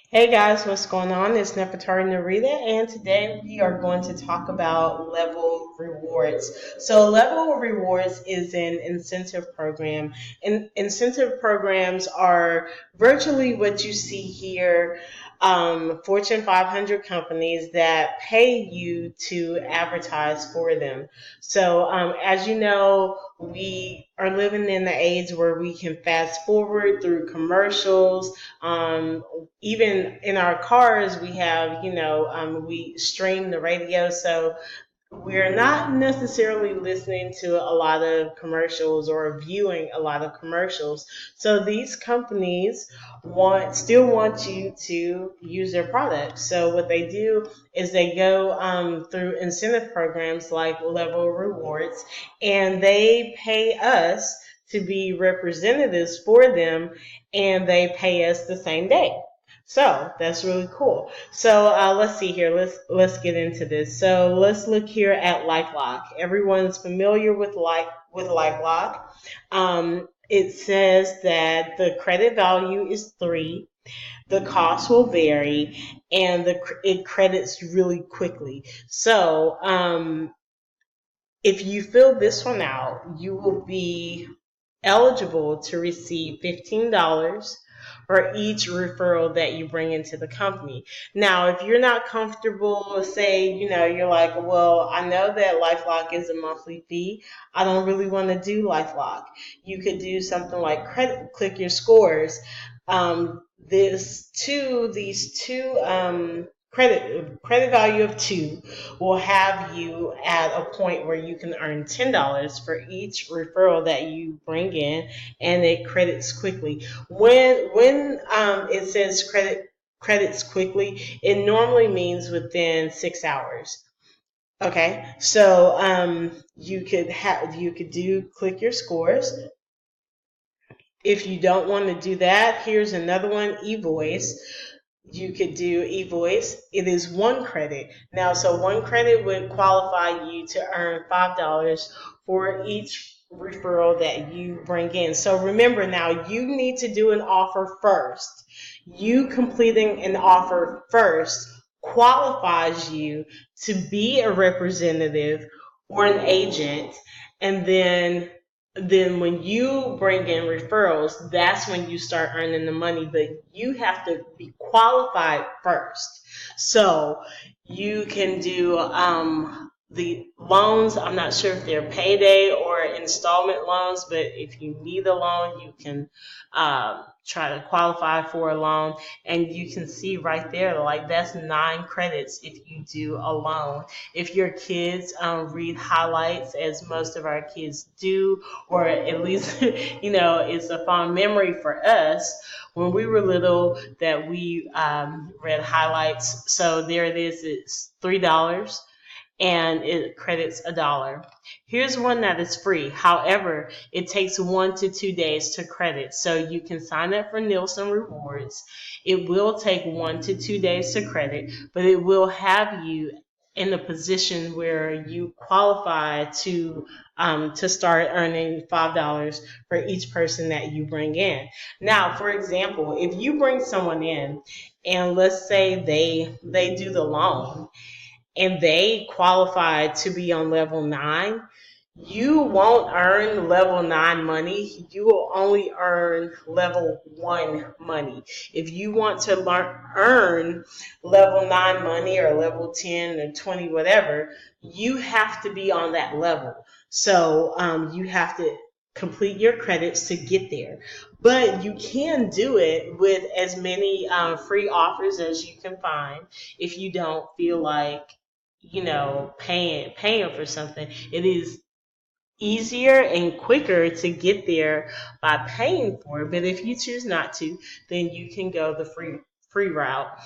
Hey guys, what's going on? It's Nefertari Narita, and today we are going to talk about level rewards. So, level rewards is an incentive program, and incentive programs are virtually what you see here. Fortune 500 companies that pay you to advertise for them. So, as you know, we are living in the age where we can fast forward through commercials. Even in our cars, we have, we stream the radio. So we're not necessarily listening to a lot of commercials or viewing a lot of commercials. So these companies still want you to use their products. So what they do is they go through incentive programs like Level Rewards, and they pay us to be representatives for them, and they pay us the same day. So that's really cool. So let's see here. Let's get into this. So let's look here at Likelock. Everyone's familiar with Likelock. It says that the credit value is 3. The cost will vary, and it credits really quickly. So if you fill this one out, you will be eligible to receive $15 for each referral that you bring into the company. Now, if you're not comfortable, say, you're like, well, I know that LifeLock is a monthly fee. I don't really want to do LifeLock. You could do something like click your scores. These two credit value of 2 will have you at a point where you can earn $10 for each referral that you bring in, and it credits quickly. When it says credits quickly, it normally means within 6 hours. Okay, so you could do click your scores. If you don't want to do that, here's another one, eVoice. You could do eVoice. It is 1 credit. Now, so 1 credit would qualify you to earn $5 for each referral that you bring in. So remember now, you need to do an offer first. You completing an offer first qualifies you to be a representative or an agent, and then when you bring in referrals, that's when you start earning the money, but you have to be qualified first. So you can do the loans. I'm not sure if they're payday or installment loans, but if you need a loan, you can try to qualify for a loan. And you can see right there, like that's 9 credits if you do a loan. If your kids read highlights, as most of our kids do, or at least, it's a fond memory for us when we were little that we read highlights. So there it is, it's $3 and it credits $1. Here's one that is free. However, it takes 1 to 2 days to credit. So you can sign up for Nielsen Rewards. It will take 1 to 2 days to credit, but it will have you in a position where you qualify to start earning $5 for each person that you bring in. Now, for example, if you bring someone in and let's say they do the loan and they qualify to be on level 9, you won't earn level 9 money. You will only earn level 1 money. If you want to earn level 9 money or level 10 or 20, whatever, you have to be on that level. So you have to complete your credits to get there. But you can do it with as many free offers as you can find if you don't feel like paying for something. It is easier and quicker to get there by paying for it. But if you choose not to, then you can go the free route.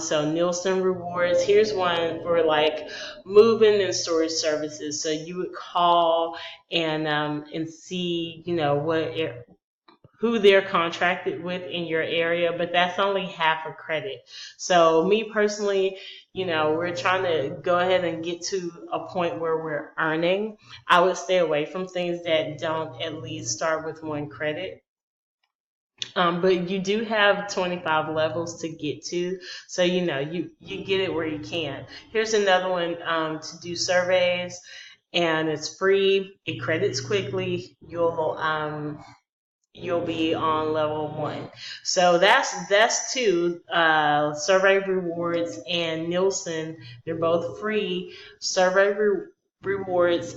So Nielsen Rewards. Here's one for like moving and storage services. So you would call and see who they're contracted with in your area, but that's only half a credit. So me personally, we're trying to go ahead and get to a point where we're earning. I would stay away from things that don't at least start with 1 credit. But you do have 25 levels to get to, so you get it where you can. Here's another one, to do surveys, and it's free. It credits quickly. You'll be on level 1. So that's two. Survey rewards and Nielsen, they're both free. Rewards,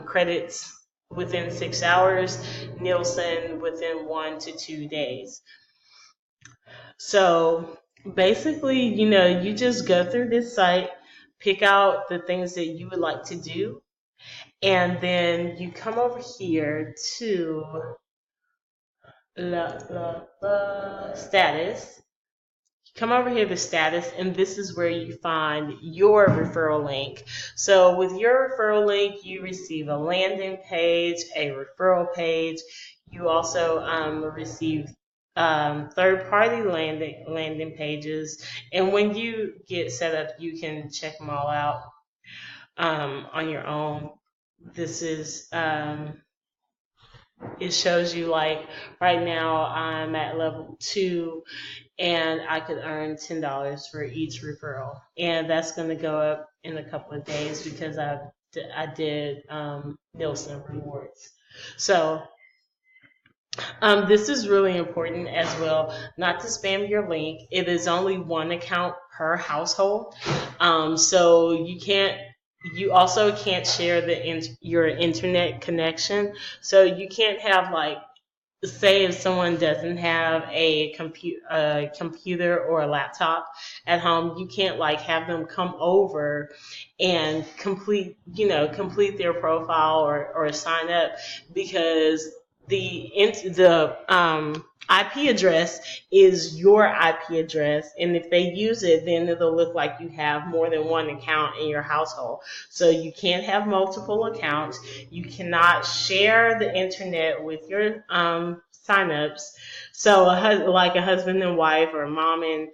credits within 6 hours. Nielsen within 1 to 2 days. So basically, you just go through this site, pick out the things that you would like to do, and then you come over here to status. Come over here to status, and this is where you find your referral link. So with your referral link, you receive a landing page, a referral page. You also receive third-party landing pages, and when you get set up, you can check them all out on your own. This is it shows you, like, right now I'm at level 2, and I could earn $10 for each referral, and that's going to go up in a couple of days because I did Nielsen rewards. So this is really important as well, not to spam your link. It is only one account per household, so you also can't share your internet connection. So you can't have, like, say if someone doesn't have a computer or a laptop at home, you can't, like, have them come over and complete their profile or sign up, because the IP address is your IP address, and if they use it, then it'll look like you have more than one account in your household. So you can't have multiple accounts. You cannot share the internet with your signups. So like a husband and wife, or mom and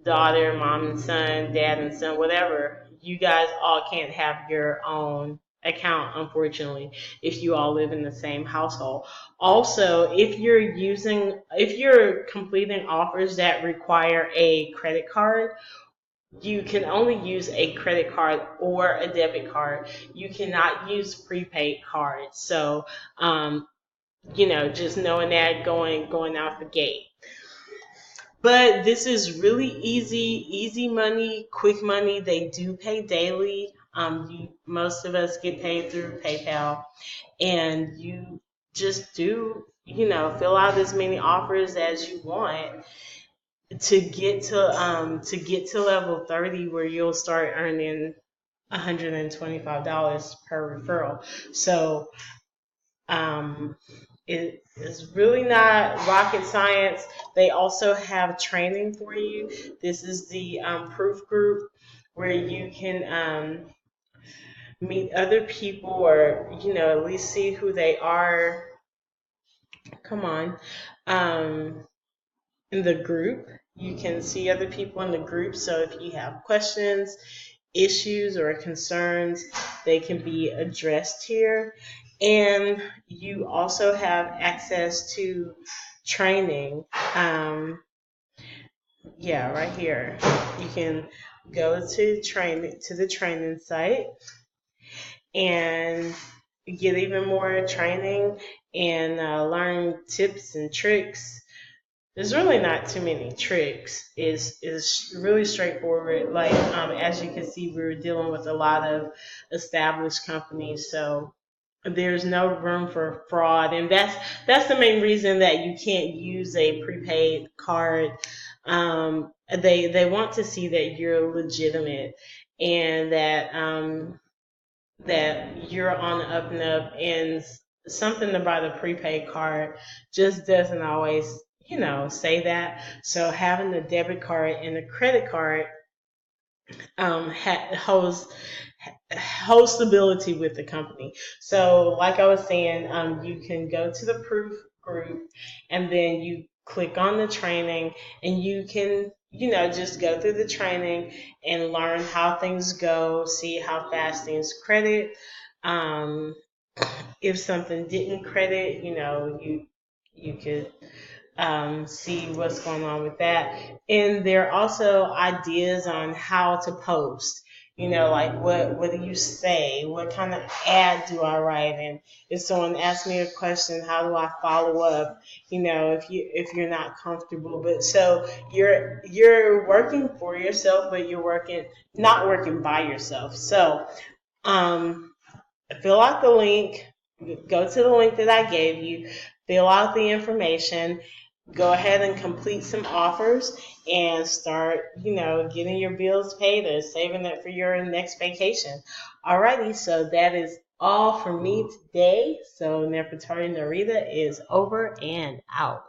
daughter, mom and son, dad and son, whatever, you guys all can't have your own account, unfortunately, if you all live in the same household. Also, if you're completing offers that require a credit card, you can only use a credit card or a debit card. You cannot use prepaid cards. So just knowing that going out the gate. But this is really easy money, quick money. They do pay daily. Most of us get paid through PayPal, and you just do, fill out as many offers as you want to get to level 30, where you'll start earning $125 per referral. So it is really not rocket science. They also have training for you. This is the proof group, where you can meet other people, or at least see who they are. Come on. In the group, you can see other people in the group. So if you have questions, issues, or concerns, they can be addressed here. And you also have access to training. Right here. You can go to the training site and get even more training, and learn tips and tricks. There's really not too many tricks. Is really straightforward. Like, as you can see, we were dealing with a lot of established companies, so there's no room for fraud, and that's the main reason that you can't use a prepaid card. They want to see that you're legitimate, and that you're on the up and up, and something about a prepaid card just doesn't always, say that. So having a debit card and a credit card holds stability with the company. So, like I was saying, you can go to the proof group, and then you click on the training, and you can, just go through the training and learn how things go, see how fast things credit. Um, if something didn't credit, you could see what's going on with that. And there are also ideas on how to post. Like what do you say? What kind of ad do I write? And if someone asks me a question, how do I follow up? If you're not comfortable. But so you're working for yourself, but you're working not working by yourself. So um fill out the link, go to the link that I gave you, fill out the information, go ahead and complete some offers and start, getting your bills paid or saving it for your next vacation. Alrighty, so that is all for me today. So Nefertari Narita is over and out.